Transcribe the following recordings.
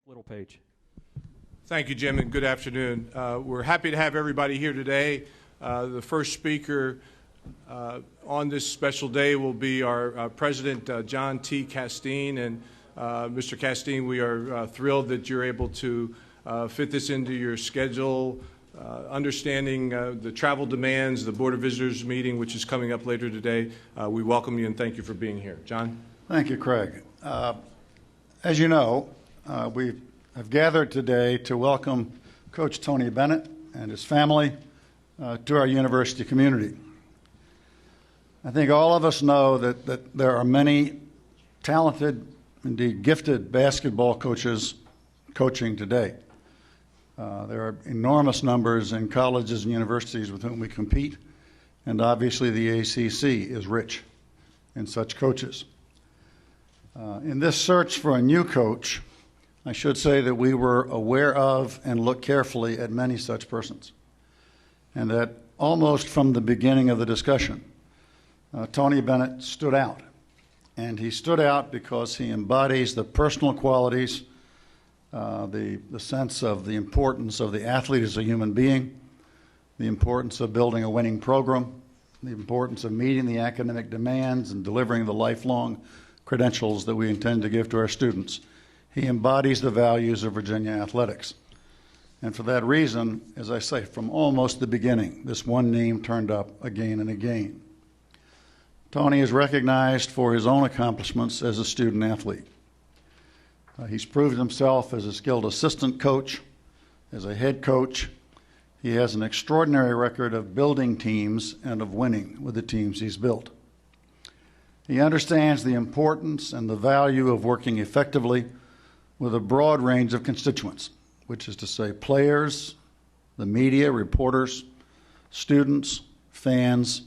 Little page. Thank you, Jim, and good afternoon. We're happy to have everybody here today. The first speaker on this special day will be our President, John T. Castine. And Mr. Castine, we are thrilled that you're able to fit this into your schedule, understanding the travel demands, the Board of Visitors meeting, which is coming up later today. We welcome you and thank you for being here. John? Thank you, Craig. As you know, we have gathered today to welcome Coach Tony Bennett and his family to our university community. I think all of us know that there are many talented, indeed gifted basketball coaches coaching today. There are enormous numbers in colleges and universities with whom we compete, and obviously the ACC is rich in such coaches. In this search for a new coach, I should say that we were aware of and looked carefully at many such persons, and that almost from the beginning of the discussion, Tony Bennett stood out. And he stood out because he embodies the personal qualities, the sense of the importance of the athlete as a human being, the importance of building a winning program, the importance of meeting the academic demands and delivering the lifelong credentials that we intend to give to our students. He embodies the values of Virginia athletics. And for that reason, as I say, from almost the beginning, this one name turned up again and again. Tony is recognized for his own accomplishments as a student athlete. He's proved himself as a skilled assistant coach, as a head coach. He has an extraordinary record of building teams and of winning with the teams he's built. He understands the importance and the value of working effectively with a broad range of constituents, which is to say players, the media, reporters, students, fans,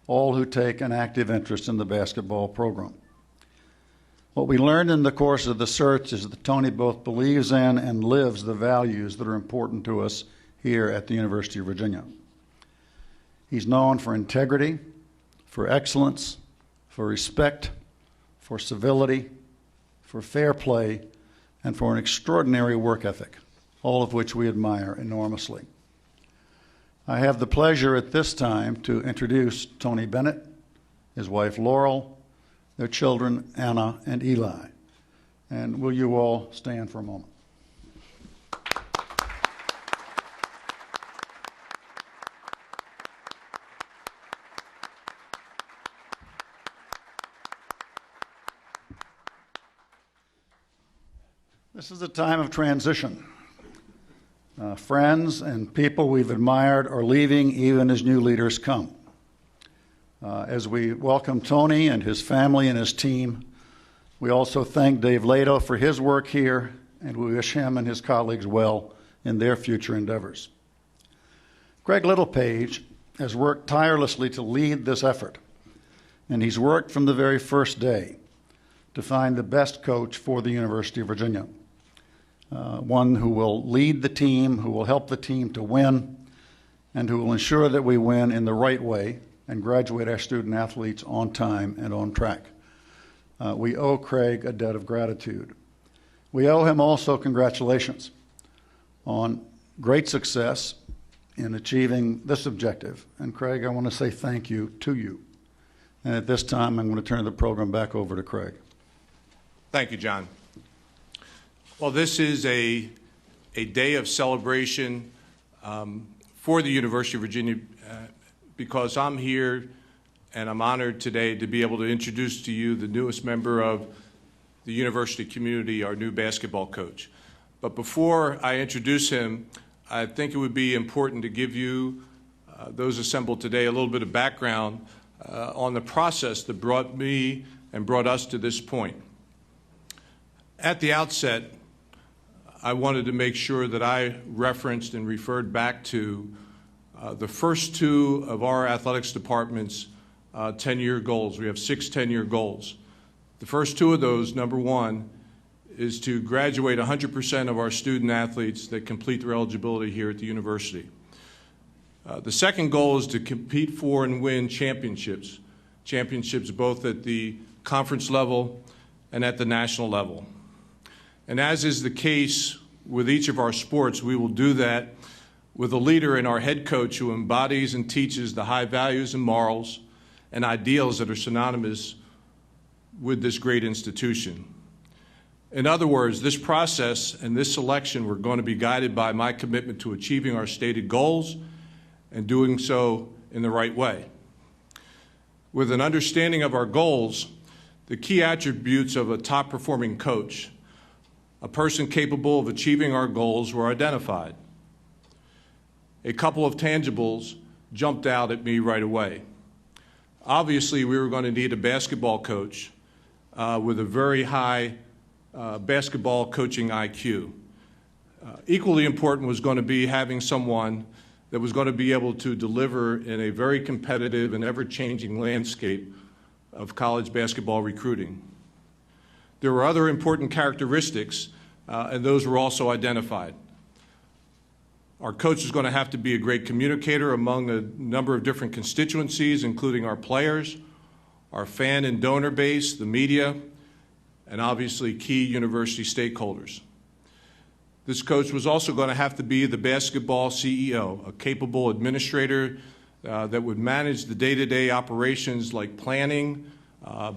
all who take an active interest in the basketball program. What we learned in the course of the search is that Tony both believes in and lives the values that are important to us here at the University of Virginia. He's known for integrity, for excellence, for respect, for civility, for fair play, and for an extraordinary work ethic, all of which we admire enormously. I have the pleasure at this time to introduce Tony Bennett, his wife Laurel, their children Anna and Eli. And will you all stand for a moment? This is a time of transition. Friends and people we've admired are leaving even as new leaders come. As we welcome Tony and his family and his team, we also thank Dave Lato for his work here, and we wish him and his colleagues well in their future endeavors. Greg Littlepage has worked tirelessly to lead this effort, and he's worked from the very first day to find the best coach for the University of Virginia. One who will lead the team, who will help the team to win, and who will ensure that we win in the right way and graduate our student athletes on time and on track. We owe Craig a debt of gratitude. We owe him also congratulations on great success in achieving this objective. And Craig, I want to say thank you to you. And at this time, I'm going to turn the program back over to Craig. Thank you, John. Well, this is a day of celebration for the University of Virginia because I'm here and I'm honored today to be able to introduce to you the newest member of the university community, our new basketball coach. But before I introduce him, I think it would be important to give you, those assembled today, a little bit of background on the process that brought me and brought us to this point. At the outset, I wanted to make sure that I referenced and referred back to the first two of our athletics department's 10-year goals. We have 6 10-year goals. The first two of those, number one, is to graduate 100% of our student athletes that complete their eligibility here at the university. The second goal is to compete for and win championships both at the conference level and at the national level. And as is the case with each of our sports, we will do that with a leader in our head coach who embodies and teaches the high values and morals and ideals that are synonymous with this great institution. In other words, this process and this selection were going to be guided by my commitment to achieving our stated goals and doing so in the right way. With an understanding of our goals, the key attributes of a top-performing coach, a person capable of achieving our goals, were identified. A couple of tangibles jumped out at me right away. Obviously, we were going to need a basketball coach with a very high basketball coaching IQ. Equally important was going to be having someone that was going to be able to deliver in a very competitive and ever-changing landscape of college basketball recruiting. There were other important characteristics, and those were also identified. Our coach is going to have to be a great communicator among a number of different constituencies, including our players, our fan and donor base, the media, and obviously key university stakeholders. This coach was also going to have to be the basketball CEO, a capable administrator that would manage the day-to-day operations like planning,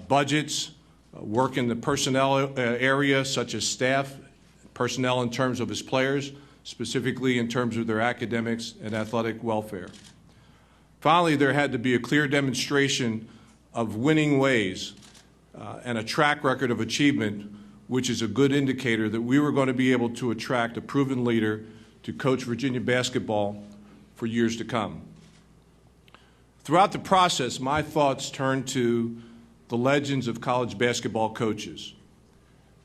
budgets, work in the personnel area such as staff, personnel in terms of his players, specifically in terms of their academics and athletic welfare. Finally, there had to be a clear demonstration of winning ways and a track record of achievement, which is a good indicator that we were going to be able to attract a proven leader to coach Virginia basketball for years to come. Throughout the process, my thoughts turned to the legends of college basketball coaches.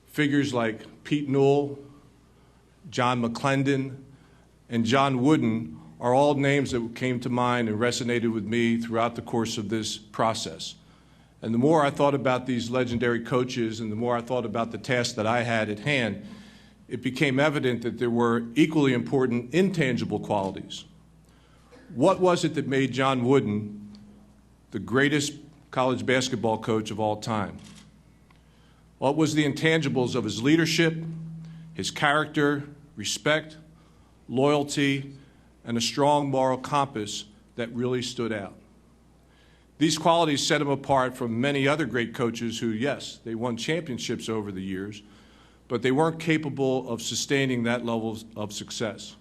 Figures like Pete Newell, John McClendon, and John Wooden are all names that came to mind and resonated with me throughout the course of this process. And the more I thought about these legendary coaches and the more I thought about the task that I had at hand, it became evident that there were equally important intangible qualities. What was it that made John Wooden the greatest college basketball coach of all time? What was the intangibles of his leadership, his character, respect, loyalty, and a strong moral compass that really stood out? These qualities set him apart from many other great coaches who, yes, they won championships over the years, but they weren't capable of sustaining that level of success.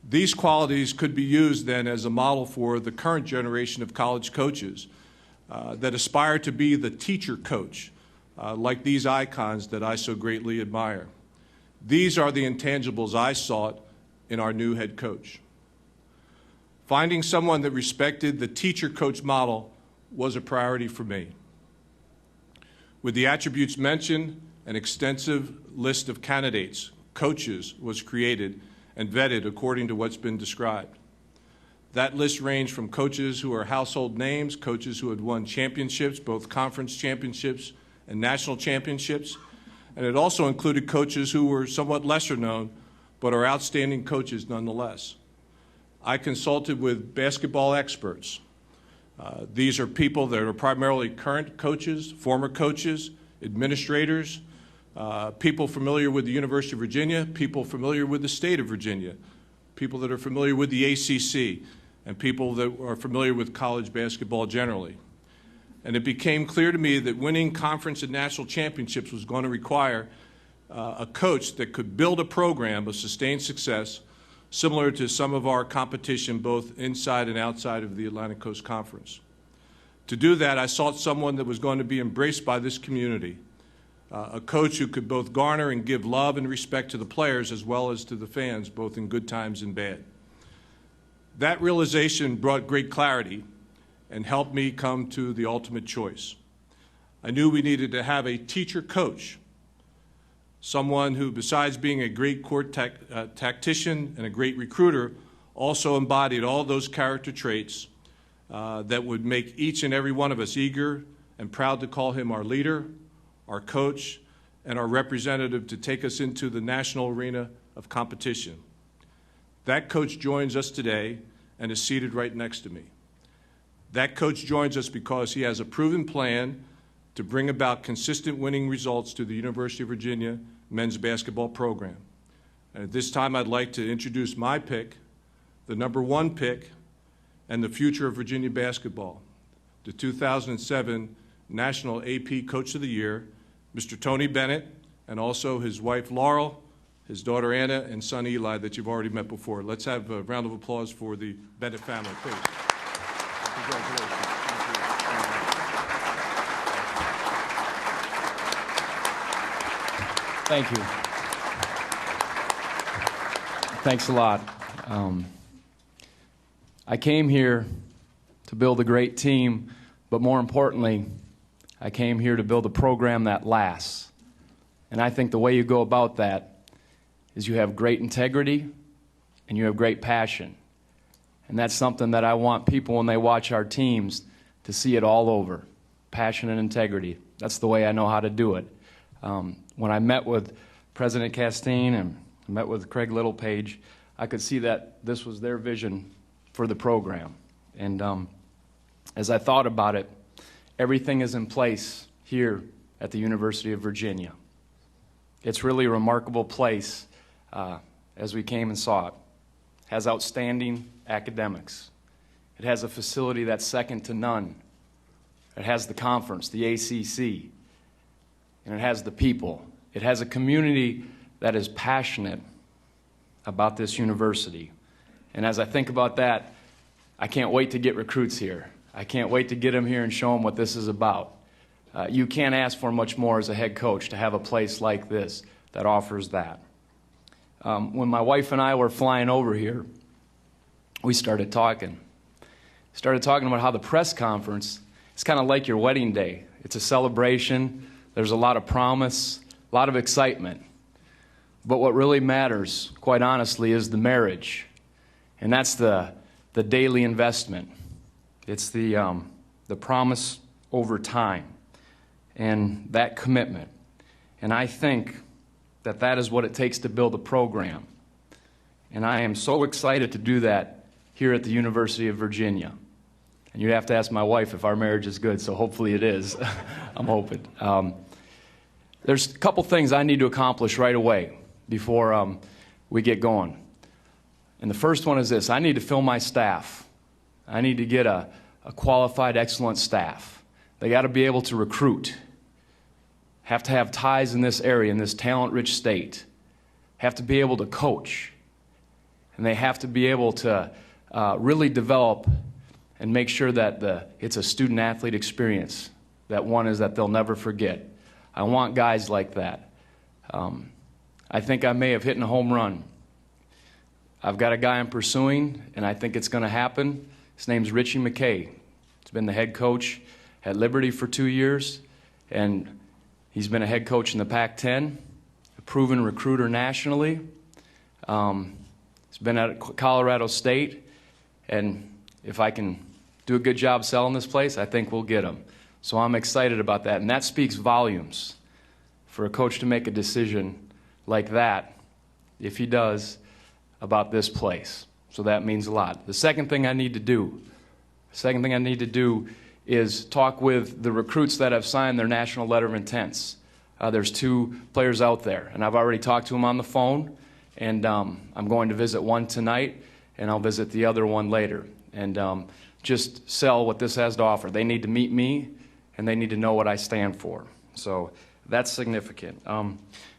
These qualities could be used then as a model for the current generation of college coaches that aspire to be the teacher coach, like these icons that I so greatly admire. These are the intangibles I sought in our new head coach. Finding someone that respected the teacher-coach model was a priority for me. With the attributes mentioned, an extensive list of candidates, coaches, was created and vetted according to what's been described. That list ranged from coaches who are household names, coaches who had won championships, both conference championships and national championships, and it also included coaches who were somewhat lesser known, but are outstanding coaches nonetheless. I consulted with basketball experts. These are people that are primarily current coaches, former coaches, administrators, people familiar with the University of Virginia, people familiar with the state of Virginia, people that are familiar with the ACC, and people that are familiar with college basketball generally. And it became clear to me that winning conference and national championships was going to require a coach that could build a program of sustained success similar to some of our competition both inside and outside of the Atlantic Coast Conference. To do that, I sought someone that was going to be embraced by this community, a coach who could both garner and give love and respect to the players as well as to the fans, both in good times and bad. That realization brought great clarity and helped me come to the ultimate choice. I knew we needed to have a teacher coach, someone who, besides being a great court tactician and a great recruiter, also embodied all those character traits that would make each and every one of us eager and proud to call him our leader, our coach, and our representative to take us into the national arena of competition. That coach joins us today and is seated right next to me. That coach joins us because he has a proven plan to bring about consistent winning results to the University of Virginia men's basketball program. And at this time, I'd like to introduce my pick, the #1 pick, and the future of Virginia basketball, the 2007 National AP Coach of the Year, Mr. Tony Bennett, and also his wife Laurel, his daughter Anna, and son Eli that you've already met before. Let's have a round of applause for the Bennett family, please. Congratulations. Thank you. Thanks a lot. I came here to build a great team, but more importantly, I came here to build a program that lasts. And I think the way you go about that is you have great integrity and you have great passion. And that's something that I want people, when they watch our teams, to see it all over. Passion and integrity. That's the way I know how to do it. When I met with President Castine and I met with Craig Littlepage, I could see that this was their vision for the program. And as I thought about it, everything is in place here at the University of Virginia. It's really a remarkable place as we came and saw it. It has outstanding academics. It has a facility that's second to none. It has the conference, the ACC, and it has the people. It has a community that is passionate about this university. And as I think about that, I can't wait to get recruits here. I can't wait to get them here and show them what this is about. You can't ask for much more as a head coach to have a place like this that offers that. When my wife and I were flying over here, we started talking. About how the press conference is kind of like your wedding day. It's a celebration. There's a lot of promise, a lot of excitement. But what really matters, quite honestly, is the marriage. And that's the daily investment. It's the promise over time and that commitment. And I think that that is what it takes to build a program. And I am so excited to do that here at the University of Virginia. And you'd have to ask my wife if our marriage is good, so hopefully it is. I'm hoping. There's a couple things I need to accomplish right away before we get going. And the first one is this: I need to fill my staff. I need to get a qualified, excellent staff. They got to be able to recruit, have to have ties in this area, in this talent-rich state, have to be able to coach, and they have to be able to really develop and make sure that it's a student-athlete experience, that one is that they'll never forget. I want guys like that. I think I may have hit a home run. I've got a guy I'm pursuing, and I think it's going to happen. His name's Richie McKay. He's been the head coach at Liberty for 2 years, and he's been a head coach in the Pac-10, a proven recruiter nationally. He's been at Colorado State, and if I can do a good job selling this place, I think we'll get him. So I'm excited about that, and that speaks volumes for a coach to make a decision like that, if he does, about this place. So that means a lot. The second thing I need to do is talk with the recruits that have signed their national letter of intents. There's 2 players out there, and I've already talked to them on the phone, and I'm going to visit one tonight, and I'll visit the other one later, and just sell what this has to offer. They need to meet me, and they need to know what I stand for. So that's significant.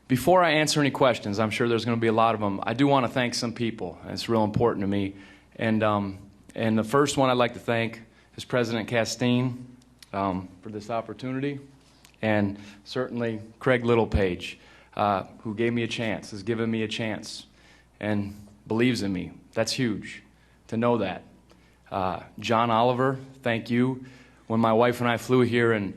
Before I answer any questions, I'm sure there's going to be a lot of them, I do want to thank some people. It's real important to me. And the first one I'd like to thank is President Castine for this opportunity, and certainly Craig Littlepage, who gave me a chance, has given me a chance, and believes in me. That's huge to know that. John Oliver, thank you. When my wife and I flew here and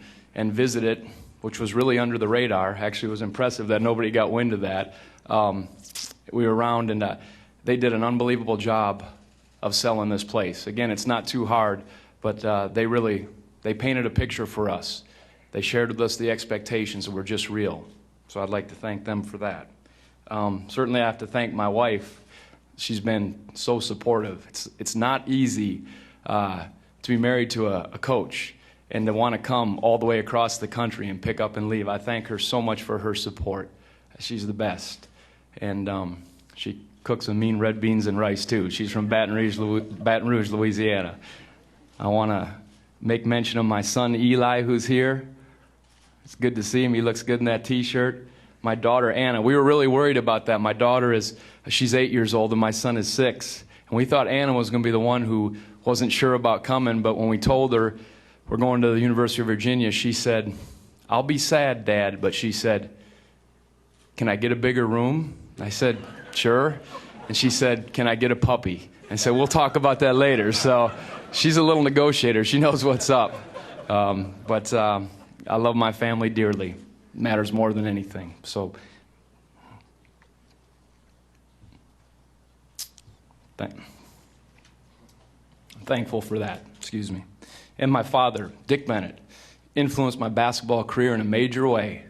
visited, which was really under the radar. Actually, it was impressive that nobody got wind of that. We were around, and they did an unbelievable job of selling this place. Again, it's not too hard, but they painted a picture for us. They shared with us the expectations that were just real. So I'd like to thank them for that. Certainly, I have to thank my wife. She's been so supportive. It's not easy to be married to a coach. and to want to come all the way across the country and pick up and leave. I thank her so much for her support. She's the best. And she cooks some mean red beans and rice, too. She's from Baton Rouge, Louisiana. I want to make mention of my son, Eli, who's here. It's good to see him. He looks good in that T-shirt. My daughter, Anna. We were really worried about that. My daughter she's 8 years old, and my son is 6. And we thought Anna was going to be the one who wasn't sure about coming, but when we told her we're going to the University of Virginia, she said, "I'll be sad, Dad," but she said, "Can I get a bigger room?" I said, "Sure." And she said, "Can I get a puppy?" I said, "We'll talk about that later." So she's a little negotiator. She knows what's up. But I love my family dearly. It matters more than anything. So I'm thankful for that. Excuse me. And my father, Dick Bennett, influenced my basketball career in a major way.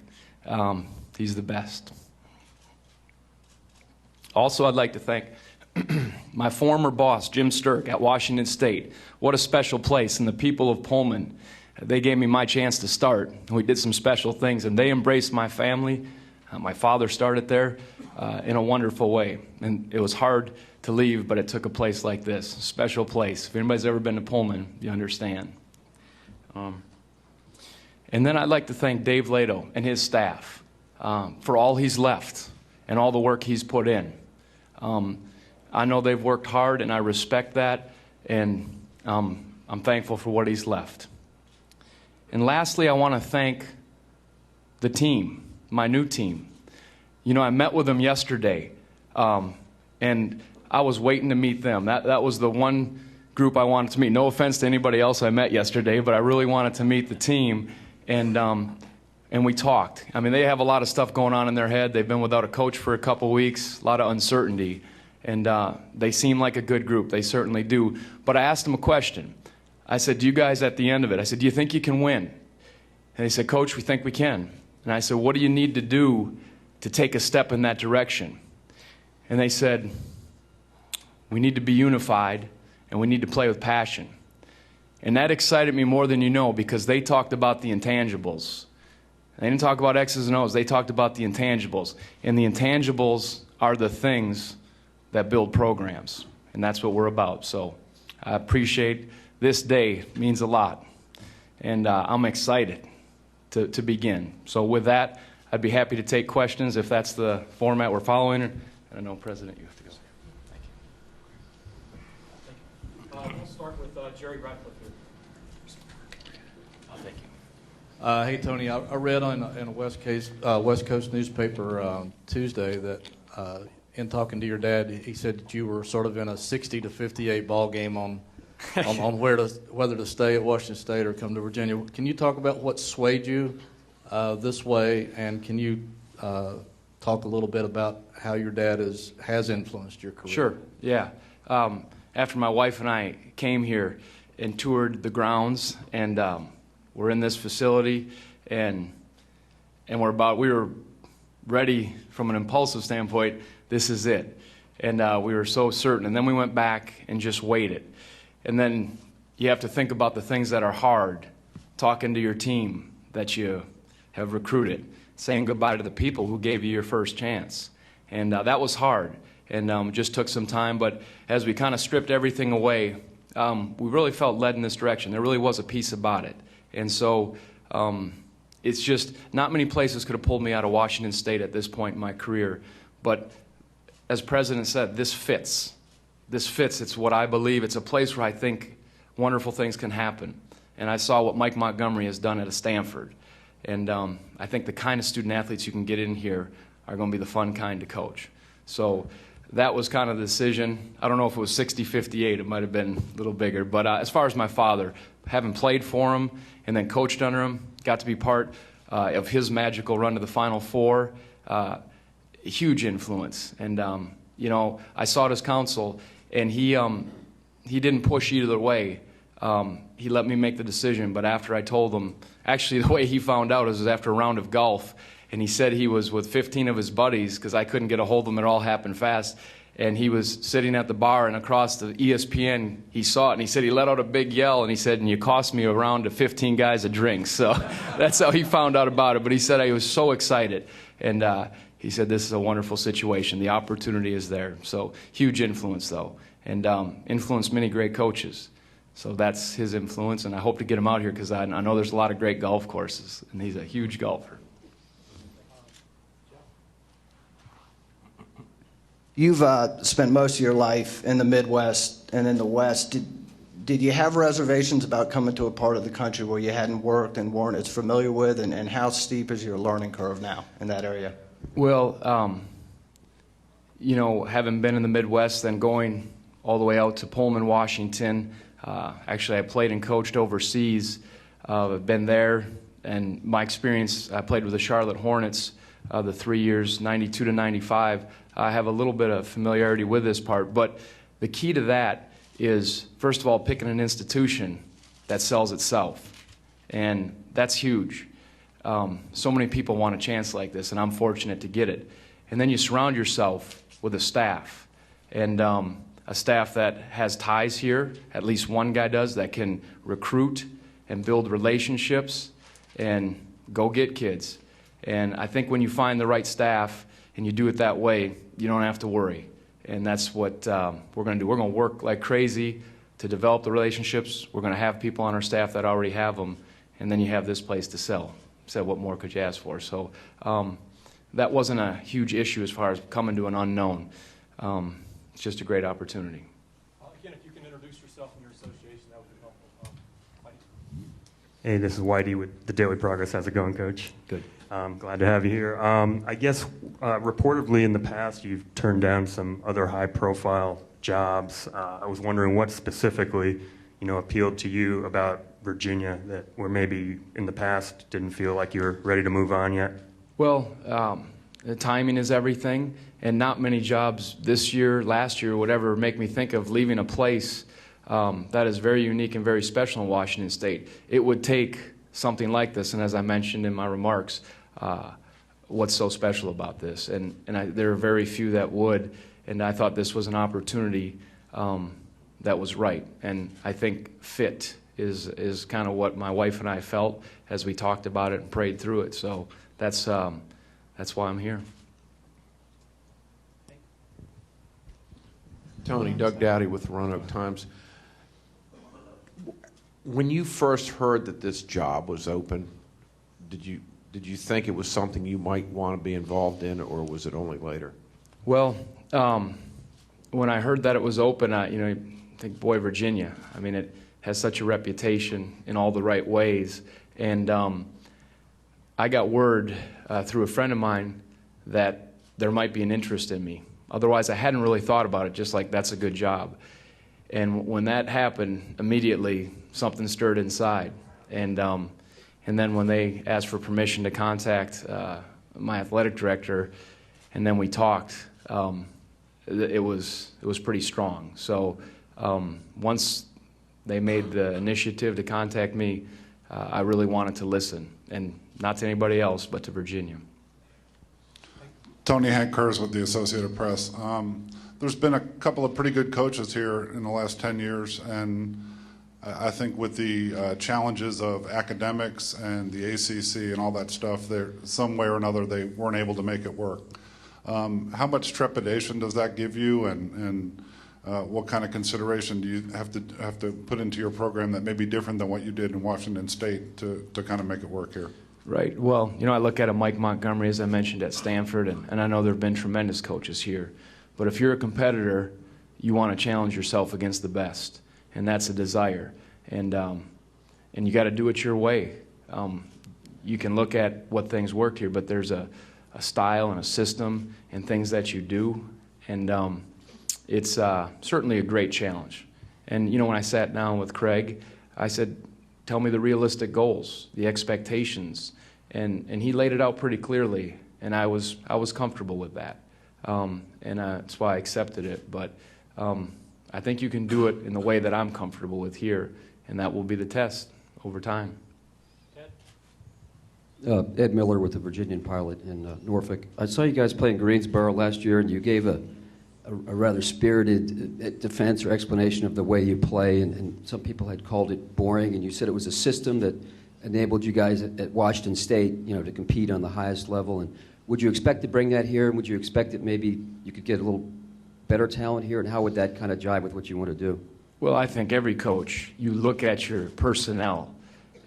He's the best. Also, I'd like to thank my former boss, Jim Sturck, at Washington State. What a special place. And the people of Pullman, they gave me my chance to start. We did some special things, and they embraced my family. My father started there in a wonderful way. And it was hard to leave, but it took a place like this, a special place. If anybody's ever been to Pullman, you understand. And then I'd like to thank Dave Lato and his staff for all he's left and all the work he's put in. I know they've worked hard, and I respect that, and I'm thankful for what he's left. And lastly, I want to thank the team, my new team. You know, I met with them yesterday, and I was waiting to meet them. That was the one group I wanted to meet. No offense to anybody else I met yesterday, but I really wanted to meet the team, and we talked. I mean, they have a lot of stuff going on in their head. They've been without a coach for a couple weeks, a lot of uncertainty, and they seem like a good group. They certainly do. But I asked them a question. I said, "Do you guys, at the end of it," I said, "do you think you can win?" And they said, "Coach, we think we can." And I said, "What do you need to do to take a step in that direction?" And they said, "We need to be unified, and we need to play with passion." And that excited me more than you know, because they talked about the intangibles. They didn't talk about X's and O's. They talked about the intangibles. And the intangibles are the things that build programs. And that's what we're about. So I appreciate this day. It means a lot. And I'm excited to begin. So with that, I'd be happy to take questions if that's the format we're following. And I know, President, you have to go. Thank you. We'll start with Jerry Ratcliffe here. Oh, thank you. Hey, Tony, I read in a West Coast newspaper Tuesday that in talking to your dad, he said that you were sort of in a 60 to 58 ball game on whether to stay at Washington State or come to Virginia. Can you talk about what swayed you this way, and can you talk a little bit about how your dad has influenced your career? Sure, yeah. After my wife and I came here and toured the grounds, and we're in this facility, and we were ready from an impulsive standpoint. This is it. And we were so certain. And then we went back and just waited. And then you have to think about the things that are hard, talking to your team that you have recruited, saying goodbye to the people who gave you your first chance. And that was hard, and it just took some time. But as we kind of stripped everything away, we really felt led in this direction. There really was a peace about it. And so it's just not many places could have pulled me out of Washington State at this point in my career. But as President said, this fits. This fits. It's what I believe. It's a place where I think wonderful things can happen. And I saw what Mike Montgomery has done at Stanford. And I think the kind of student athletes you can get in here are going to be the fun kind to coach. So that was kind of the decision. I don't know if it was 60-58. It might have been a little bigger. But as far as my father, having played for him and then coached under him, got to be part of his magical run to the Final Four, huge influence. And, you know, I sought his counsel, and he didn't push either way. He let me make the decision, but after I told him, actually the way he found out was after a round of golf, and he said he was with 15 of his buddies because I couldn't get a hold of them. It all happened fast. And he was sitting at the bar, and across the ESPN, he saw it, and he said he let out a big yell, and he said, and you cost me around to 15 guys a drink. So that's how he found out about it. But he said he was so excited. And he said this is a wonderful situation. The opportunity is there. So huge influence, though, and influenced many great coaches. So that's his influence, and I hope to get him out here because I know there's a lot of great golf courses, and he's a huge golfer. You've spent most of your life in the Midwest and in the West. Did you have reservations about coming to a part of the country where you hadn't worked and weren't as familiar with, and how steep is your learning curve now in that area? Well, you know, having been in the Midwest, then going all the way out to Pullman, Washington. Actually, I played and coached overseas. I've been there, and my experience, I played with the Charlotte Hornets the 3 years, 92 to 95. I have a little bit of familiarity with this part, but the key to that is, first of all, picking an institution that sells itself, and that's huge. So many people want a chance like this, and I'm fortunate to get it. And then you surround yourself with a staff, and a staff that has ties here, at least one guy does, that can recruit and build relationships and go get kids. And I think when you find the right staff and you do it that way, you don't have to worry. And that's what we're going to do. We're going to work like crazy to develop the relationships. We're going to have people on our staff that already have them, and then you have this place to sell. So what more could you ask for? So that wasn't a huge issue as far as coming to an unknown. It's just a great opportunity. Again, if you can introduce yourself and your association, that would be helpful. Mike. Hey, this is Whitey with the Daily Progress. How's it going, Coach? Good. Glad to have you here. I guess reportedly in the past you've turned down some other high-profile jobs. I was wondering what specifically, appealed to you about Virginia that where maybe in the past didn't feel like you were ready to move on yet? Well, the timing is everything, and not many jobs this year, last year, whatever, make me think of leaving a place that is very unique and very special in Washington State. It would take something like this, and as I mentioned in my remarks, what's so special about this? And there are very few that would, and I thought this was an opportunity that was right. And I think fit is kind of what my wife and I felt as we talked about it and prayed through it. So that's why I'm here. Tony, Doug Dowdy with the Roanoke Times. When you first heard that this job was open, did you think it was something you might want to be involved in, or was it only later? Well, when I heard that it was open, I think, boy, Virginia. I mean, it has such a reputation in all the right ways, and I got word through a friend of mine that there might be an interest in me. Otherwise, I hadn't really thought about it, just like that's a good job. And when that happened, immediately something stirred inside. And then when they asked for permission to contact my athletic director, and then we talked, it was pretty strong. So once they made the initiative to contact me, I really wanted to listen, and not to anybody else, but to Virginia. Tony Hank Kurz with the Associated Press. There's been a couple of pretty good coaches here in the last 10 years, and I think with the challenges of academics and the ACC and all that stuff, some way or another they weren't able to make it work. How much trepidation does that give you, and what kind of consideration do you have to put into your program that may be different than what you did in Washington State to kind of make it work here? Right. Well, I look at a Mike Montgomery, as I mentioned, at Stanford, and I know there have been tremendous coaches here. But if you're a competitor, you want to challenge yourself against the best, and that's a desire. And you got to do it your way. You can look at what things worked here, but there's a style and a system and things that you do, and it's certainly a great challenge. And when I sat down with Craig, I said, tell me the realistic goals, the expectations, and he laid it out pretty clearly, and I was comfortable with that, and that's why I accepted it. But I think you can do it in the way that I'm comfortable with here, and that will be the test over time. Ed Miller with the Virginian Pilot in Norfolk. I saw you guys play in Greensboro last year, and you gave a a rather spirited defense or explanation of the way you play, and some people had called it boring, and you said it was a system that enabled you guys at Washington State, you know, to compete on the highest level. And would you expect to bring that here, and would you expect that maybe you could get a little better talent here, and how would that kind of jive with what you want to do? Well, I think every coach, you look at your personnel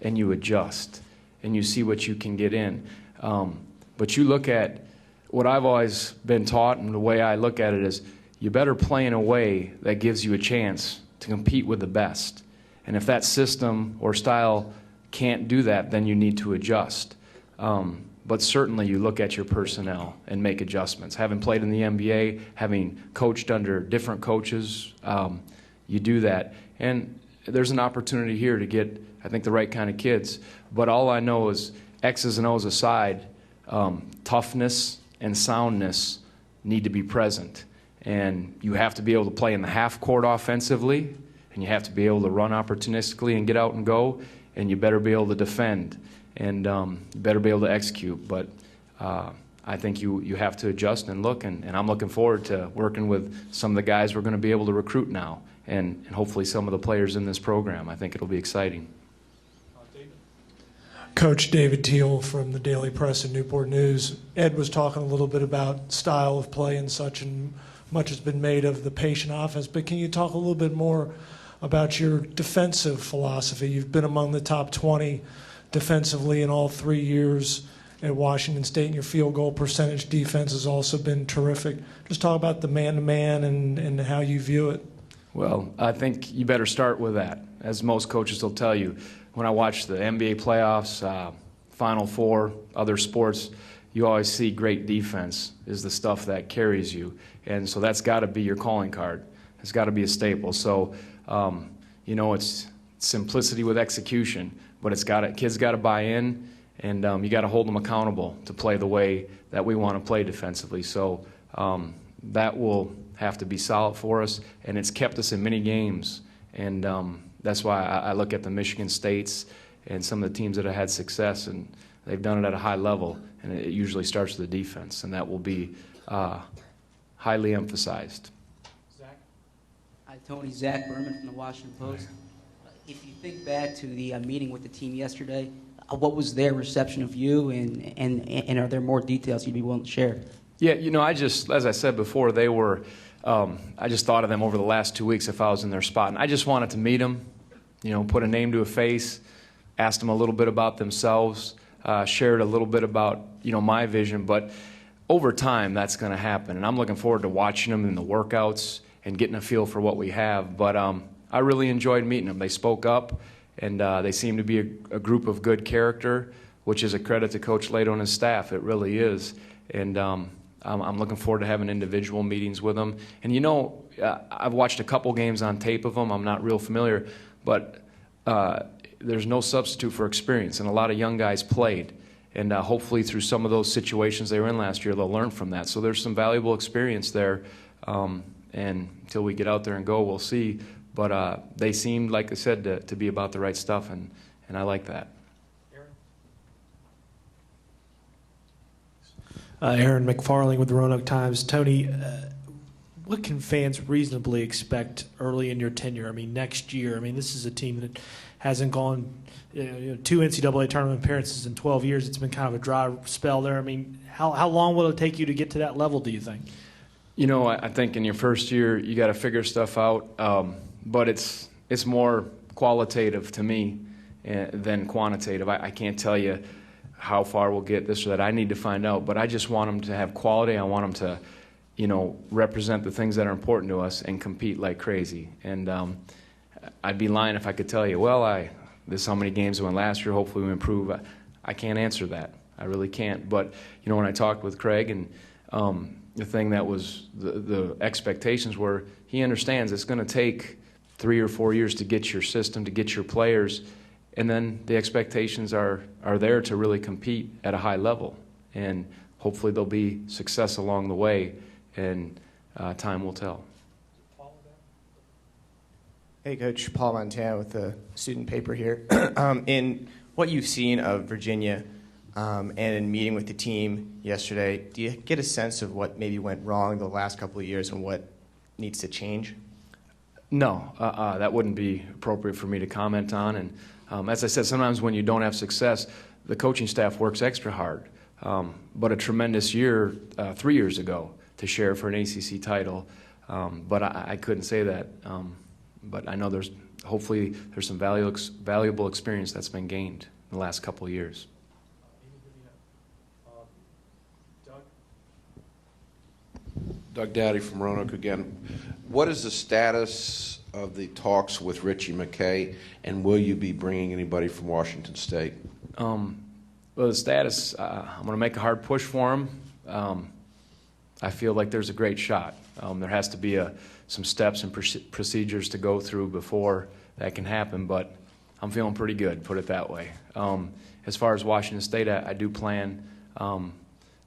and you adjust and you see what you can get in. But you look at what I've always been taught, and the way I look at it is you better play in a way that gives you a chance to compete with the best. And if that system or style can't do that, then you need to adjust. But certainly you look at your personnel and make adjustments. Having played in the NBA, having coached under different coaches, you do that. And there's an opportunity here to get, I think, the right kind of kids. But all I know is X's and O's aside, toughness and soundness need to be present. And you have to be able to play in the half court offensively, and you have to be able to run opportunistically and get out and go, and you better be able to defend, and you better be able to execute. But I think you have to adjust and look, and I'm looking forward to working with some of the guys we're going to be able to recruit now, and hopefully some of the players in this program. I think it'll be exciting. Coach David Teal from the Daily Press and Newport News. Ed was talking a little bit about style of play and such, and much has been made of the patient offense, but can you talk a little bit more about your defensive philosophy? You've been among the top 20 defensively in all 3 years at Washington State, and your field goal percentage defense has also been terrific. Just talk about the man-to-man and how you view it. Well, I think you better start with that. As most coaches will tell you, when I watch the NBA playoffs, Final Four, other sports, you always see great defense is the stuff that carries you. And so that's got to be your calling card. It's got to be a staple. So, you know, it's simplicity with execution, but kids got to buy in, and you got to hold them accountable to play the way that we want to play defensively. So that will have to be solid for us, and it's kept us in many games. And that's why I look at the Michigan States and some of the teams that have had success, and they've done it at a high level, and it usually starts with the defense, and that will be highly emphasized. Zach? Hi, Tony. Zach Berman from the Washington Post. If you think back to the meeting with the team yesterday, what was their reception of you, and are there more details you'd be willing to share? Yeah, you know, as I said before, they were, I just thought of them over the last 2 weeks if I was in their spot. And I just wanted to meet them, you know, put a name to a face, asked them a little bit about themselves, shared a little bit about, you know, my vision. But over time, that's going to happen. And I'm looking forward to watching them in the workouts and getting a feel for what we have. But I really enjoyed meeting them. They spoke up, and they seem to be a group of good character, which is a credit to Coach Lato and his staff. It really is. And I'm looking forward to having individual meetings with them. And, you know, I've watched a couple games on tape of them. I'm not real familiar. But there's no substitute for experience. And a lot of young guys played. And hopefully through some of those situations they were in last year, they'll learn from that. So there's some valuable experience there. And until we get out there and go, we'll see. But they seemed, like I said, to be about the right stuff. And I like that. Aaron McFarling with the Roanoke Times. Tony, what can fans reasonably expect early in your tenure? I mean, next year. I mean, this is a team that hasn't gone 2 NCAA tournament appearances in 12 years. It's been kind of a dry spell there. I mean, how long will it take you to get to that level, do you think? You know, I think in your first year you got to figure stuff out, but it's more qualitative to me than quantitative. I can't tell you how far we'll get, this or that. I need to find out, but I just want them to have quality. I want them to, you know, represent the things that are important to us and compete like crazy. And I'd be lying if I could tell you, well, this is how many games we won last year, hopefully we improve. I can't answer that. I really can't. But, you know, when I talked with Craig, and the thing that was the expectations were, he understands it's going to take 3 or 4 years to get your system, to get your players, and then the expectations are there to really compete at a high level. And hopefully there'll be success along the way, and time will tell. Hey, Coach. Paul Montana with the student paper here. In what you've seen of Virginia, and in meeting with the team yesterday, do you get a sense of what maybe went wrong the last couple of years and what needs to change? No, that wouldn't be appropriate for me to comment on. And as I said, sometimes when you don't have success, the coaching staff works extra hard. But a tremendous year 3 years ago to share for an ACC title. But I couldn't say that. But I know hopefully there's some valuable experience that's been gained in the last couple of years. Doug Dowdy from Roanoke again. What is the status of the talks with Richie McKay, and will you be bringing anybody from Washington State? Well, the status, I'm going to make a hard push for him. I feel like there's a great shot. There has to be some steps and procedures to go through before that can happen, but I'm feeling pretty good, put it that way. As far as Washington State, I do plan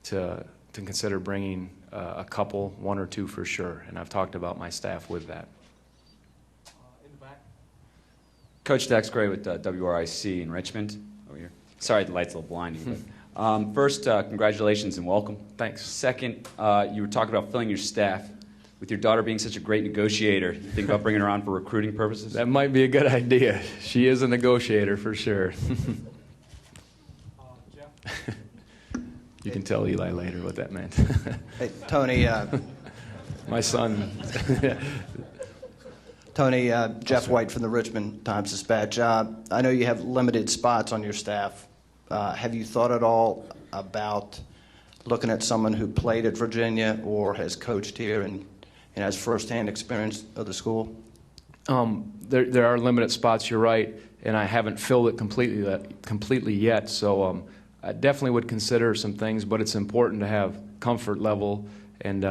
to consider bringing a couple, one or two for sure, and I've talked about my staff with that. In the back. Coach Dex Gray with WRIC in Richmond over here. Sorry, the light's a little blinding. But, first, congratulations and welcome. Thanks. Second, you were talking about filling your staff. With your daughter being such a great negotiator, you think about bringing her on for recruiting purposes? That might be a good idea. She is a negotiator for sure. Jeff? You can tell Eli later what that meant. Hey, Tony. My son. Tony, Jeff White from the Richmond Times-Dispatch. I know you have limited spots on your staff. Have you thought at all about looking at someone who played at Virginia or has coached here and has firsthand experience of the school? There are limited spots, you're right, and I haven't filled it completely yet, so I definitely would consider some things, but it's important to have comfort level, and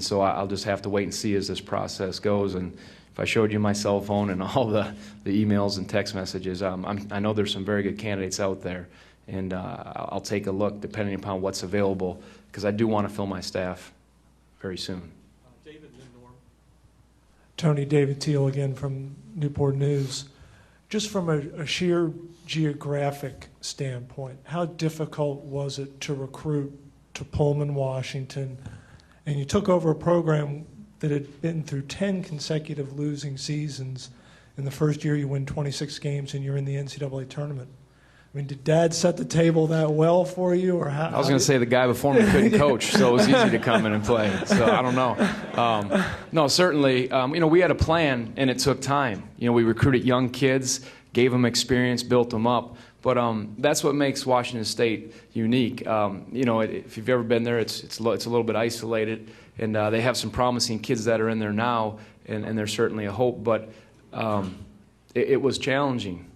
so I'll just have to wait and see as this process goes. And if I showed you my cell phone and all the emails and text messages, I know there's some very good candidates out there, and I'll take a look depending upon what's available, because I do want to fill my staff very soon. David and then Norm. Tony, David Teal again from Newport News. Just from a sheer geographic standpoint, how difficult was it to recruit to Pullman, Washington? And you took over a program that had been through 10 consecutive losing seasons. In the first year, you win 26 games and you're in the NCAA tournament. I mean, did Dad set the table that well for you, or how? I was going to say the guy before me couldn't coach, so it was easy to come in and play. So I don't know. No, certainly, we had a plan, and it took time. We recruited young kids, gave them experience, built them up. But that's what makes Washington State unique. If you've ever been there, it's a little bit isolated, and they have some promising kids that are in there now, and there's certainly a hope. But it was challenging.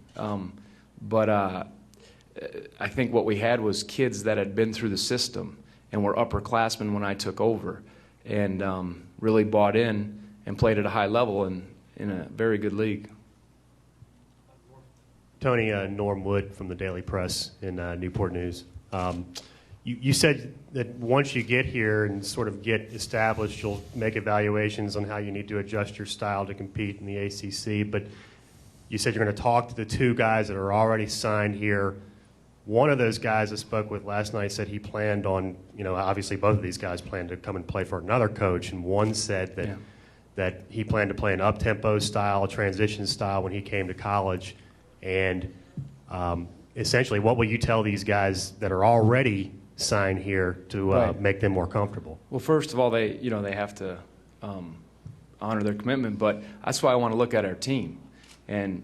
But I think what we had was kids that had been through the system and were upperclassmen when I took over, and really bought in and played at a high level and in a very good league. Tony, Norm Wood from the Daily Press in Newport News. You said that once you get here and sort of get established, you'll make evaluations on how you need to adjust your style to compete in the ACC, but you said you're going to talk to the two guys that are already signed here. One of those guys I spoke with last night said he planned on, obviously both of these guys planned to come and play for another coach, and one said that he planned to play an up-tempo style, a transition style when he came to college. And essentially, what will you tell these guys that are already signed here to make them more comfortable? Well, first of all, they have to honor their commitment, but that's why I want to look at our team. And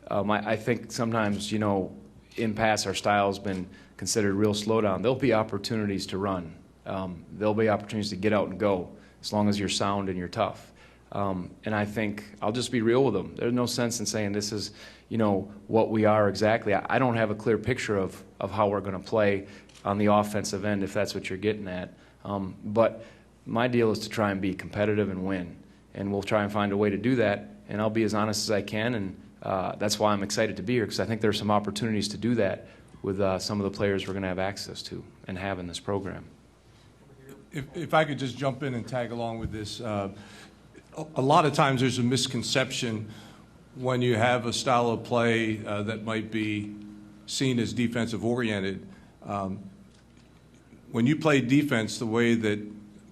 I think sometimes, in past, our style has been considered real slow down. There'll be opportunities to run. There'll be opportunities to get out and go, as long as you're sound and you're tough. And I think I'll just be real with them. There's no sense in saying this is, what we are exactly. I don't have a clear picture of how we're going to play on the offensive end, if that's what you're getting at. But my deal is to try and be competitive and win. And we'll try and find a way to do that. And I'll be as honest as I can. And that's why I'm excited to be here, because I think there's some opportunities to do that with some of the players we're going to have access to and have in this program. If I could just jump in and tag along with this. A lot of times there's a misconception when you have a style of play that might be seen as defensive oriented, When you play defense the way that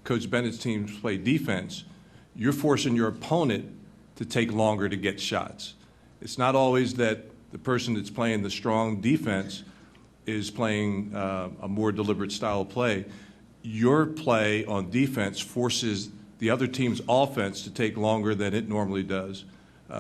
Coach Bennett's teams play defense, you're forcing your opponent to take longer to get shots. It's not always that the person that's playing the strong defense is playing a more deliberate style of play. Your play on defense forces the other team's offense to take longer than it normally does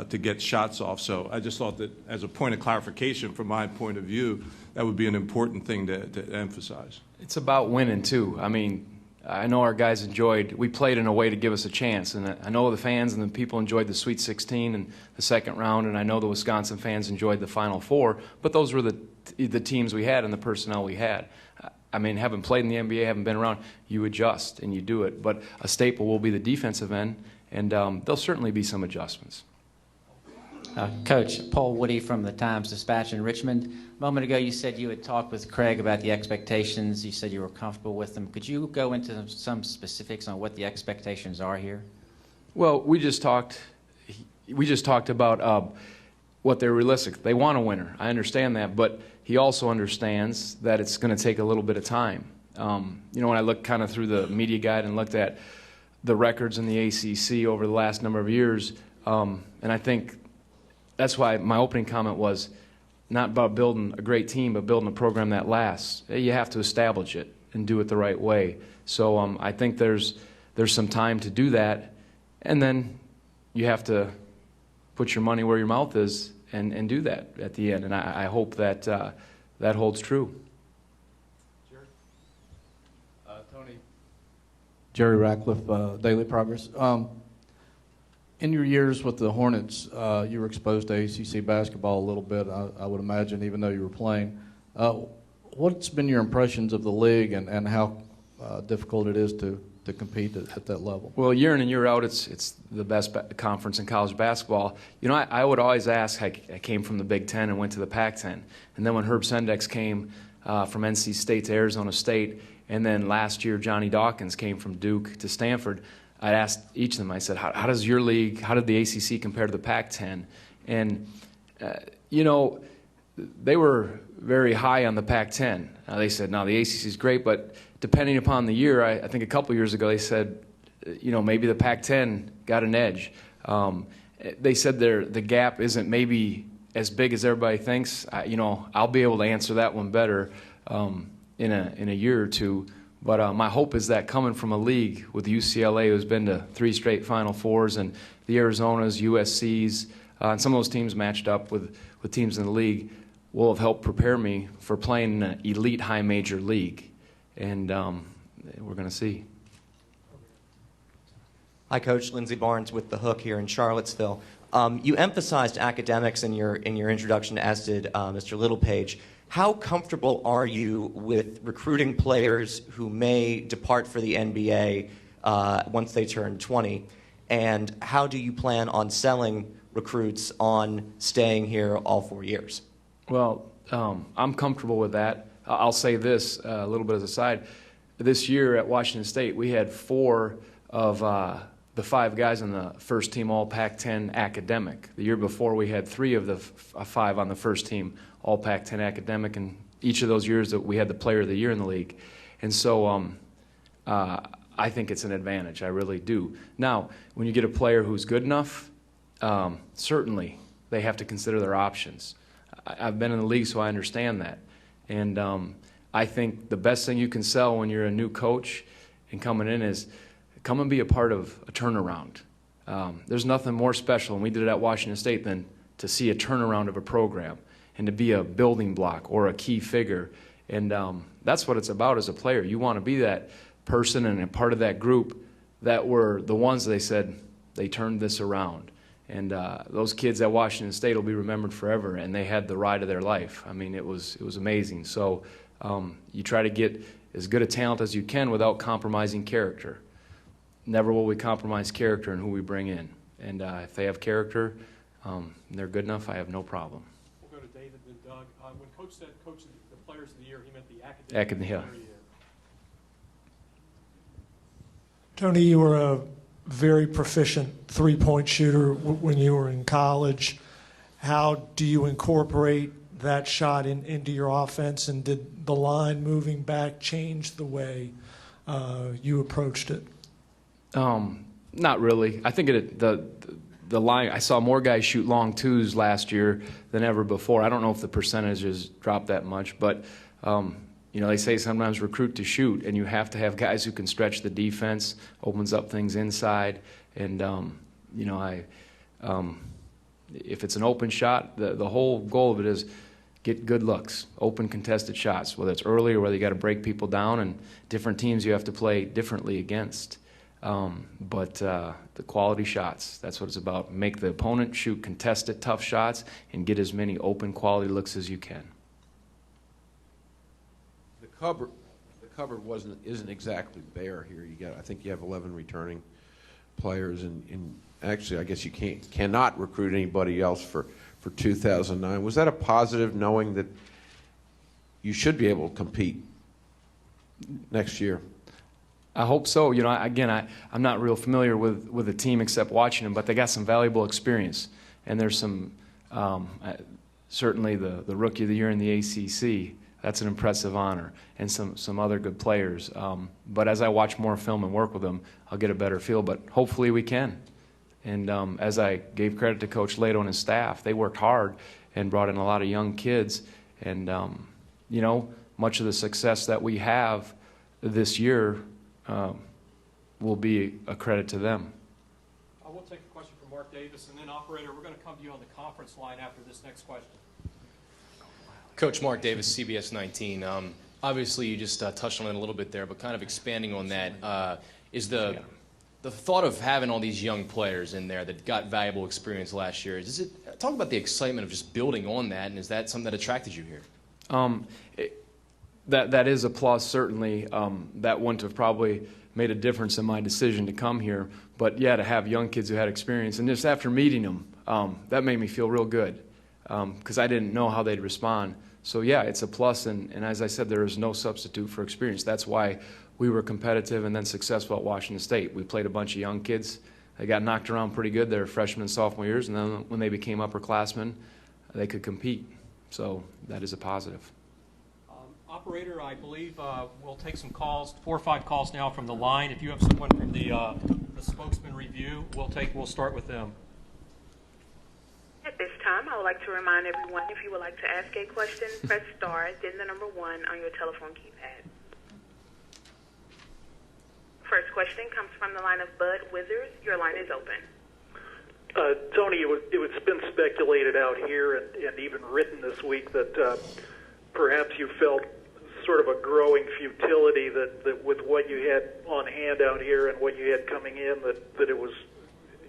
to get shots off. So I just thought that as a point of clarification from my point of view, that would be an important thing to emphasize. It's about winning, too. I mean, I know our guys we played in a way to give us a chance, and I know the fans and the people enjoyed the Sweet 16 and the second round, and I know the Wisconsin fans enjoyed the Final Four, but those were the teams we had and the personnel we had. I mean, having played in the NBA, having been around, you adjust and you do it, but a staple will be the defensive end, and there'll certainly be some adjustments. Coach, Paul Woody from the Times-Dispatch in Richmond. A moment ago you said you had talked with Craig about the expectations. You said you were comfortable with them. Could you go into some specifics on what the expectations are here? Well, we just talked about what they're realistic. They want a winner. I understand that, but he also understands that it's going to take a little bit of time. You know, when I looked kind of through the media guide and looked at the records in the ACC over the last number of years, and I think that's why my opening comment was not about building a great team, but building a program that lasts. You have to establish it and do it the right way. So I think there's some time to do that, and then you have to put your money where your mouth is and do that at the end. And I hope that that holds true. Tony. Jerry Ratcliffe, Daily Progress. In your years with the Hornets, you were exposed to ACC basketball a little bit, I would imagine, even though you were playing. What's been your impressions of the league and how difficult it is to compete at that level? Well, year in and year out, it's the best conference in college basketball. You know, I would always ask, I came from the Big Ten and went to the Pac-10. And then when Herb Sendek came from NC State to Arizona State, and then last year Johnny Dawkins came from Duke to Stanford, I asked each of them, I said, how does your league, how did the ACC compare to the Pac-10? And, you know, they were very high on the Pac-10. They said, no, the ACC is great, but depending upon the year, I think a couple years ago they said, you know, maybe the Pac-10 got an edge. They said the gap isn't maybe as big as everybody thinks. You know, I'll be able to answer that one better in a year or two. But my hope is that coming from a league with UCLA, who's been to 3 straight Final Fours, and the Arizonas, USCs, and some of those teams matched up with teams in the league, will have helped prepare me for playing in an elite high major league. And we're going to see. Hi, Coach. Lindsey Barnes with The Hook here in Charlottesville. You emphasized academics in your introduction, as did Mr. Littlepage. How comfortable are you with recruiting players who may depart for the NBA once they turn 20? And how do you plan on selling recruits on staying here all 4 years? Well, I'm comfortable with that. I'll say this a little bit as a side. This year at Washington State, we had 4 of the 5 guys on the first team All Pac-10 academic. The year before, we had 3 of the 5 on the first team All Pac-10 academic, and each of those years that we had the Player of the Year in the league. And so I think it's an advantage. I really do. Now, when you get a player who's good enough, certainly they have to consider their options. I've been in the league, so I understand that. And I think the best thing you can sell when you're a new coach and coming in is come and be a part of a turnaround. There's nothing more special, and we did it at Washington State, than to see a turnaround of a program and to be a building block or a key figure. And that's what it's about as a player. You want to be that person and a part of that group that were the ones they said they turned this around. And those kids at Washington State will be remembered forever, and they had the ride of their life. I mean, it was amazing. So you try to get as good a talent as you can without compromising character. Never will we compromise character in who we bring in. And if they have character, and they're good enough, I have no problem. We'll go to David, then Doug. When Coach said Coach the Players of the Year, he meant the academic Yeah. player of the year. Tony, you were a very proficient three-point shooter when you were in college. How do you incorporate that shot into your offense, and did the line moving back change the way you approached it? Not really. I think the line, I saw more guys shoot long twos last year than ever before. I don't know if the percentages dropped that much, but they say sometimes recruit to shoot, and you have to have guys who can stretch the defense, opens up things inside, and if it's an open shot, the whole goal of it is get good looks, open contested shots, whether it's early or whether you got to break people down, and different teams you have to play differently against. But the quality shots, that's what it's about. Make the opponent shoot contested, tough shots and get as many open quality looks as you can. The cupboard isn't exactly bare here. I think you have 11 returning players, and actually I guess you cannot recruit anybody else for 2009. Was that a positive, knowing that you should be able to compete next year? I hope so. I'm not real familiar with the team except watching them, but they got some valuable experience. And there's some, certainly the Rookie of the Year in the ACC, that's an impressive honor, and some other good players. But as I watch more film and work with them, I'll get a better feel, but hopefully we can. And as I gave credit to Coach Lato and his staff, they worked hard and brought in a lot of young kids. And, much of the success that we have this year will be a credit to them. We'll take a question from Mark Davis, and then, operator, we're going to come to you on the conference line after this next question. Coach Mark Davis, CBS 19. Obviously, you just touched on it a little bit there, but kind of expanding on that, is the thought of having all these young players in there that got valuable experience last year, talk about the excitement of just building on that, and is that something that attracted you here? That is a plus, certainly. That wouldn't have probably made a difference in my decision to come here. But, yeah, to have young kids who had experience. And just after meeting them, that made me feel real good because I didn't know how they'd respond. So, yeah, it's a plus. And as I said, there is no substitute for experience. That's why we were competitive and then successful at Washington State. We played a bunch of young kids. They got knocked around pretty good their freshman and sophomore years. And then when they became upperclassmen, they could compete. So that is a positive. Operator, I believe we'll take some calls, 4 or 5 calls now from the line. If you have someone from the spokesman review, we'll start with them. At this time, I would like to remind everyone, if you would like to ask a question, press star, then the number 1 on your telephone keypad. First question comes from the line of Bud Withers. Your line is open. Tony, it's been speculated out here and even written this week that perhaps you felt sort of a growing futility that with what you had on hand out here and what you had coming in, that it was,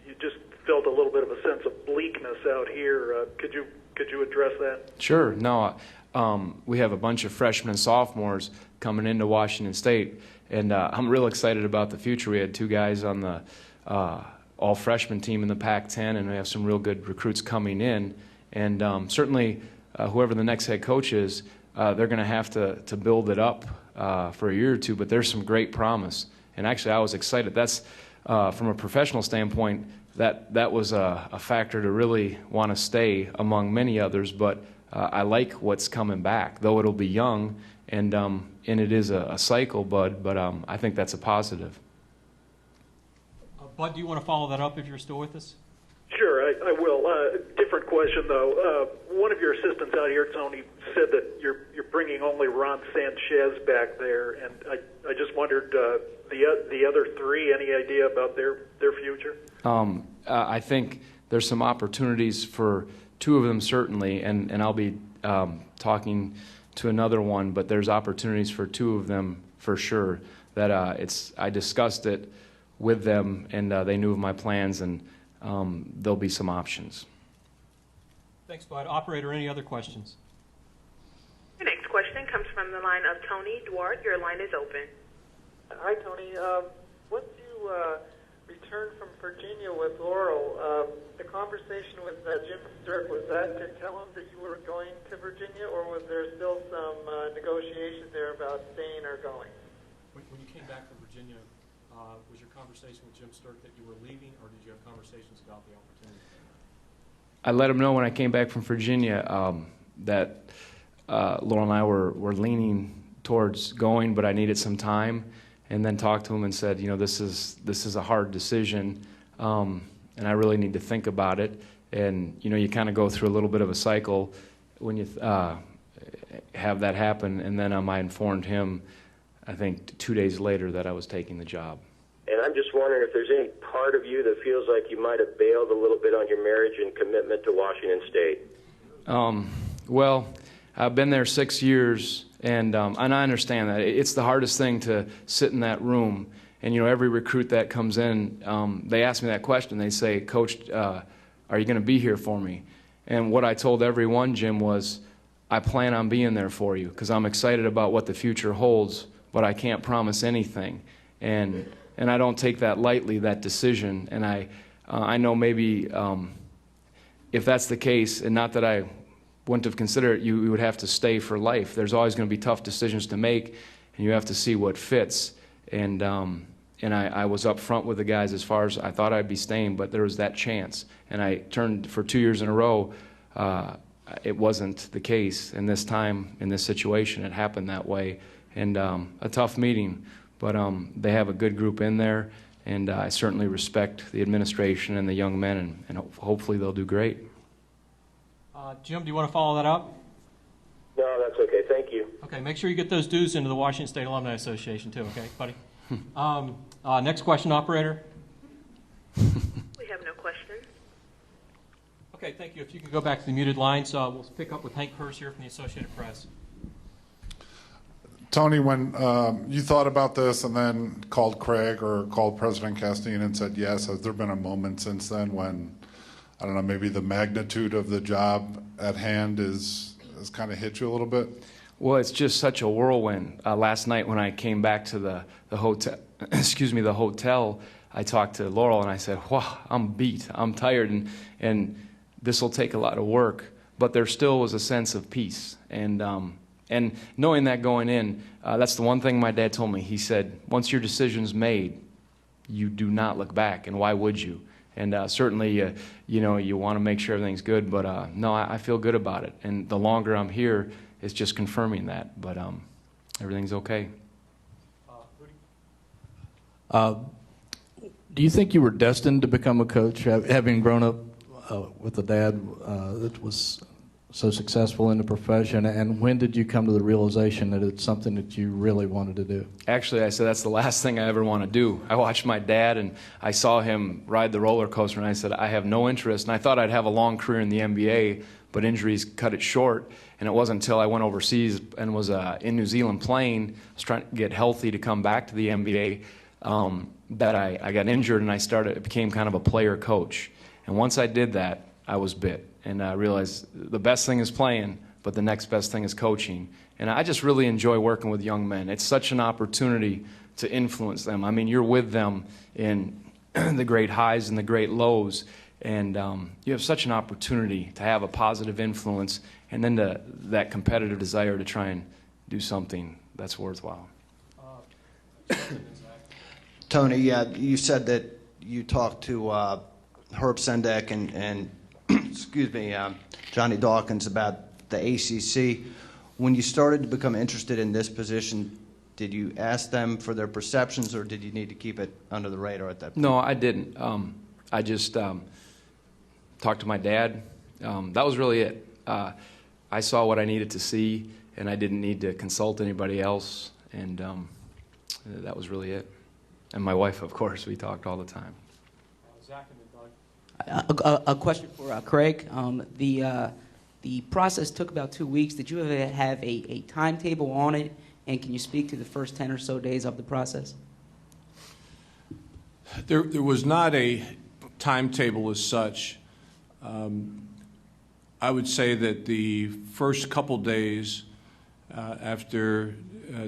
you just felt a little bit of a sense of bleakness out here. Could you address that? Sure. No, we have a bunch of freshmen and sophomores coming into Washington State, and I'm real excited about the future. We had 2 guys on the all-freshman team in the Pac-10, and we have some real good recruits coming in. And certainly, whoever the next head coach is, they're going to have to build it up for a year or 2, but there's some great promise. And actually, I was excited. That's, from a professional standpoint, that was a factor to really want to stay among many others, but I like what's coming back, though it'll be young, and it is a cycle, Bud, but I think that's a positive. Bud, do you want to follow that up if you're still with us? Sure, I will. Different question, though. One of your assistants out here, Tony, said that you're bringing only Ron Sanchez back there, and I just wondered, the other 3, any idea about their future? I think there's some opportunities for 2 of them, certainly, and I'll be talking to another one, but there's opportunities for 2 of them for sure. That I discussed it with them, and they knew of my plans, and there'll be some options. Thanks, Bud. Operator, any other questions? Your next question comes from the line of Tony Duarte. Your line is open. Hi, Tony. Once you returned from Virginia with Laurel, the conversation with Jim Sturk, was that to tell him that you were going to Virginia, or was there still some negotiation there about staying or going? When you came back from Virginia, was your conversation with Jim Sturk that you were leaving, or did you have conversations about the opportunity? I let him know when I came back from Virginia that Laurel and I were leaning towards going, but I needed some time, and then talked to him and said, this is a hard decision, and I really need to think about it. And you kind of go through a little bit of a cycle when you have that happen. And then I informed him, I think 2 days later, that I was taking the job. And I'm just wondering if there's any part of you that feels like you might have bailed a little bit on your marriage and commitment to Washington State. Well, I've been there 6 years, and I understand that. It's the hardest thing to sit in that room. And, every recruit that comes in, they ask me that question. They say, Coach, are you going to be here for me? And what I told everyone, Jim, was I plan on being there for you because I'm excited about what the future holds, but I can't promise anything. And I don't take that lightly, that decision. And I know maybe if that's the case, and not that I wouldn't have considered it, you would have to stay for life. There's always going to be tough decisions to make, and you have to see what fits. And I was up front with the guys as far as I thought I'd be staying, but there was that chance. And I turned for 2 years in a row. It wasn't the case. And this time, in this situation, it happened that way. And a tough meeting, but they have a good group in there, and I certainly respect the administration and the young men, and hopefully they'll do great. Jim, do you want to follow that up? No, that's okay. Thank you. Okay, make sure you get those dues into the Washington State Alumni Association too, okay, buddy? Next question, operator. We have no questions. Okay, thank you. If you could go back to the muted lines, we'll pick up with Hank Hurst here from the Associated Press. Tony, when you thought about this and then called Craig or called President Castine and said yes, has there been a moment since then when, I don't know, maybe the magnitude of the job at hand has kind of hit you a little bit? Well, it's just such a whirlwind. Last night when I came back to the hotel, the hotel, I talked to Laurel and I said, wow, I'm beat, I'm tired, and this will take a lot of work. But there still was a sense of peace. And knowing that going in, that's the one thing my dad told me. He said, once your decision's made, you do not look back, and why would you? And certainly, you want to make sure everything's good, but no, I feel good about it. And the longer I'm here, it's just confirming that, but everything's okay. Do you think you were destined to become a coach, having grown up with a dad that was so successful in the profession, and when did you come to the realization that it's something that you really wanted to do? Actually, I said that's the last thing I ever want to do. I watched my dad, and I saw him ride the roller coaster, and I said, I have no interest. And I thought I'd have a long career in the NBA, but injuries cut it short. And it wasn't until I went overseas and was in New Zealand playing, was trying to get healthy to come back to the NBA, that I got injured, and it became kind of a player coach. And once I did that, I was bit. And I realized the best thing is playing, but the next best thing is coaching. And I just really enjoy working with young men. It's such an opportunity to influence them. I mean, you're with them in the great highs and the great lows, and you have such an opportunity to have a positive influence, and then that competitive desire to try and do something that's worthwhile. Tony, you said that you talked to Herb Sendek and excuse me, Johnny Dawkins about the ACC. When you started to become interested in this position, did you ask them for their perceptions, or did you need to keep it under the radar at that point? No, I didn't. I just talked to my dad. That was really it. I saw what I needed to see, and I didn't need to consult anybody else, and that was really it. And my wife, of course, we talked all the time. Zach and then A question for Craig. The process took about 2 weeks. Did you have a timetable on it, and can you speak to the first 10 or so days of the process? There was not a timetable as such. I would say that the first couple days after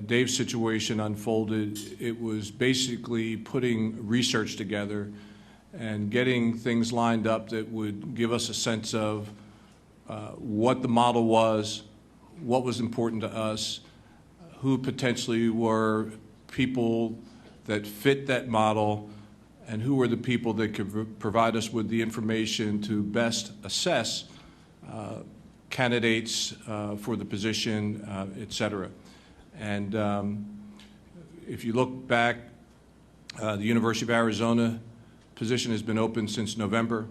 Dave's situation unfolded, it was basically putting research together and getting things lined up that would give us a sense of what the model was, what was important to us, who potentially were people that fit that model, and who were the people that could provide us with the information to best assess candidates for the position, et cetera. And if you look back, the University of Arizona position has been open since November.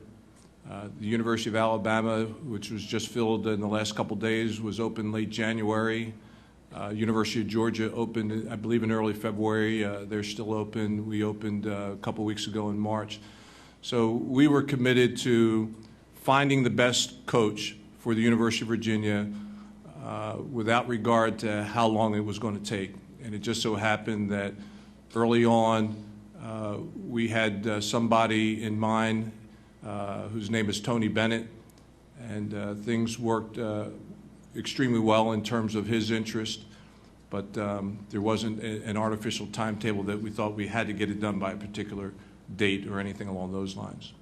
The University of Alabama, which was just filled in the last couple days, was open late January. University of Georgia opened, I believe, in early February. They're still open. We opened a couple weeks ago in March. So we were committed to finding the best coach for the University of Virginia without regard to how long it was going to take. And it just so happened that early on we had somebody in mind whose name is Tony Bennett, and things worked extremely well in terms of his interest, but there wasn't an artificial timetable that we thought we had to get it done by a particular date or anything along those lines.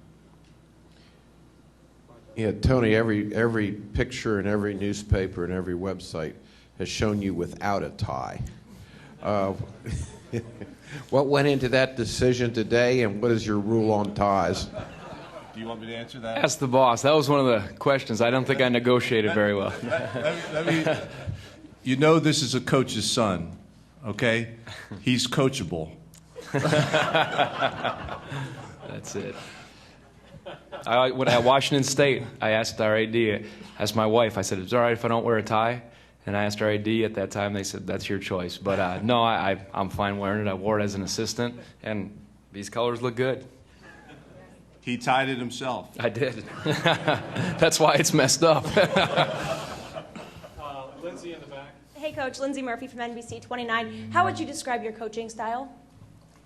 Yeah, Tony, every picture and every newspaper and every website has shown you without a tie. What went into that decision today, and what is your rule on ties? Do you want me to answer that? Ask the boss. That was one of the questions. I don't think I negotiated very well. You know this is a coach's son, okay? He's coachable. That's it. When at Washington State, I asked our AD, asked my wife, I said, is it all right if I don't wear a tie? And I asked our AD at that time, they said, that's your choice. But no, I'm fine wearing it. I wore it as an assistant, and these colors look good. He tied it himself. I did. That's why it's messed up. Lindsay in the back. Hey, Coach. Lindsay Murphy from NBC 29. How would you describe your coaching style?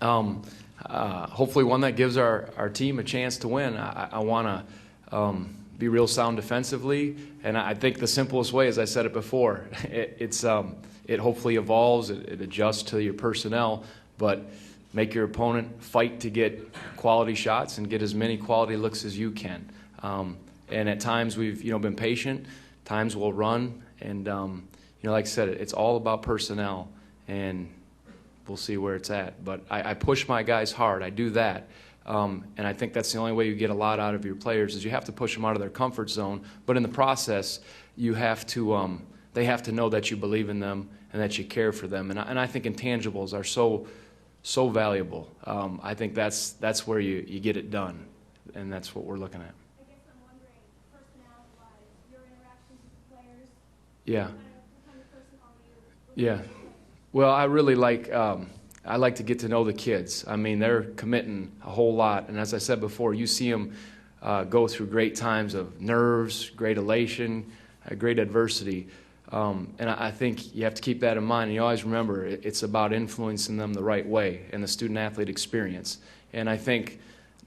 Hopefully one that gives our team a chance to win. I want to be real sound defensively, and I think the simplest way, as I said it before, it hopefully evolves, it adjusts to your personnel, but make your opponent fight to get quality shots and get as many quality looks as you can. And at times we've been patient, times we'll run, and like I said, it's all about personnel, and we'll see where it's at. But I push my guys hard. I do that. And I think that's the only way you get a lot out of your players is you have to push them out of their comfort zone. But in the process, you have to they have to know that you believe in them and that you care for them. And I think intangibles are so valuable. I think that's where you get it done, and that's what we're looking at. I guess I'm wondering, personality-wise, your interactions with the players. Yeah. What kind of person are you? Yeah. Well, I really like I like to get to know the kids. I mean, they're committing a whole lot, and as I said before, you see them go through great times of nerves, great elation, great adversity. And I think you have to keep that in mind. And you always remember it's about influencing them the right way and the student-athlete experience. And I think,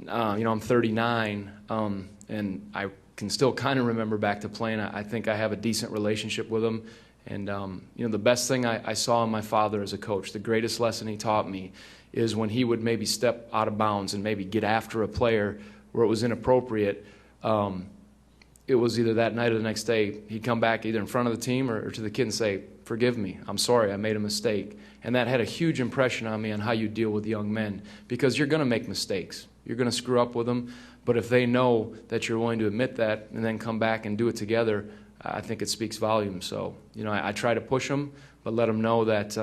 I'm 39, and I can still kind of remember back to playing. I think I have a decent relationship with them. And, the best thing I saw in my father as a coach, the greatest lesson he taught me, is when he would maybe step out of bounds and maybe get after a player where it was inappropriate. It was either that night or the next day, he'd come back either in front of the team or to the kid and say, forgive me, I'm sorry, I made a mistake. And that had a huge impression on me on how you deal with young men, because you're going to make mistakes. You're going to screw up with them, but if they know that you're willing to admit that and then come back and do it together, I think it speaks volumes. So, I try to push them, but let them know that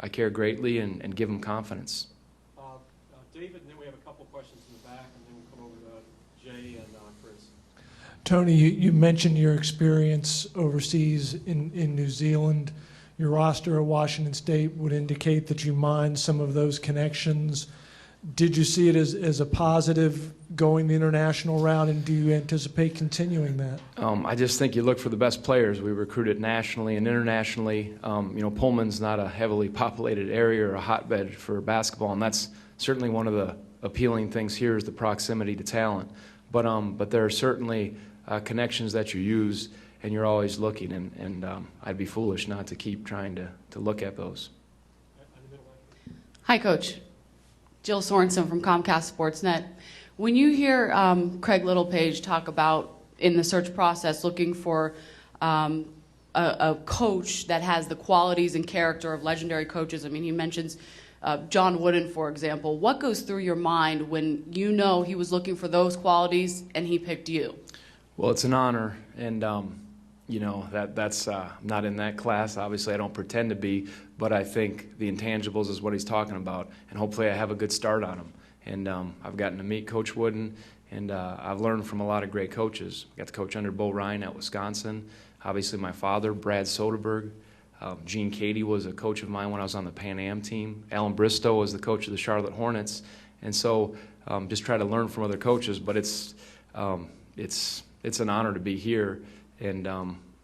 I care greatly and give them confidence. David, and then we have a couple questions in the back, and then we'll come over to Jay and Chris. Tony, you mentioned your experience overseas in New Zealand. Your roster at Washington State would indicate that you mind some of those connections. Did you see it as a positive going the international route, and do you anticipate continuing that? I just think you look for the best players. We recruited nationally and internationally. Pullman's not a heavily populated area or a hotbed for basketball, and that's certainly one of the appealing things here is the proximity to talent. But there are certainly connections that you use, and you're always looking, and I'd be foolish not to keep trying to look at those. Hi, Coach. Jill Sorensen from Comcast Sportsnet. When you hear Craig Littlepage talk about in the search process looking for a coach that has the qualities and character of legendary coaches, I mean, he mentions John Wooden, for example. What goes through your mind when you know he was looking for those qualities and he picked you? Well, it's an honor, and you know, that's not in that class. Obviously, I don't pretend to be, but I think the intangibles is what he's talking about, and hopefully I have a good start on him. And I've gotten to meet Coach Wooden, and I've learned from a lot of great coaches. I got to coach under Bo Ryan at Wisconsin. Obviously, my father, Brad Soderberg. Gene Cady was a coach of mine when I was on the Pan Am team. Alan Bristow was the coach of the Charlotte Hornets. And so just try to learn from other coaches, but it's an honor to be here, and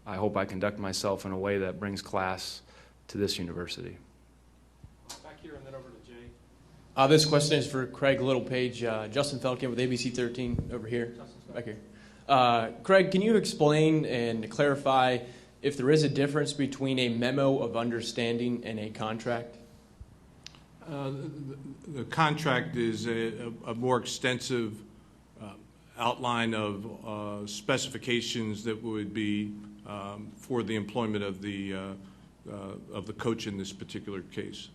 I hope I conduct myself in a way that brings class to this university. Back here and then over to Jay. This question is for Craig Littlepage. Justin Feldkamp with ABC 13 over here. Back here. Craig, can you explain and clarify if there is a difference between a memo of understanding and a contract? The contract is a more extensive outline of specifications that would be for the employment of the coach in this particular case.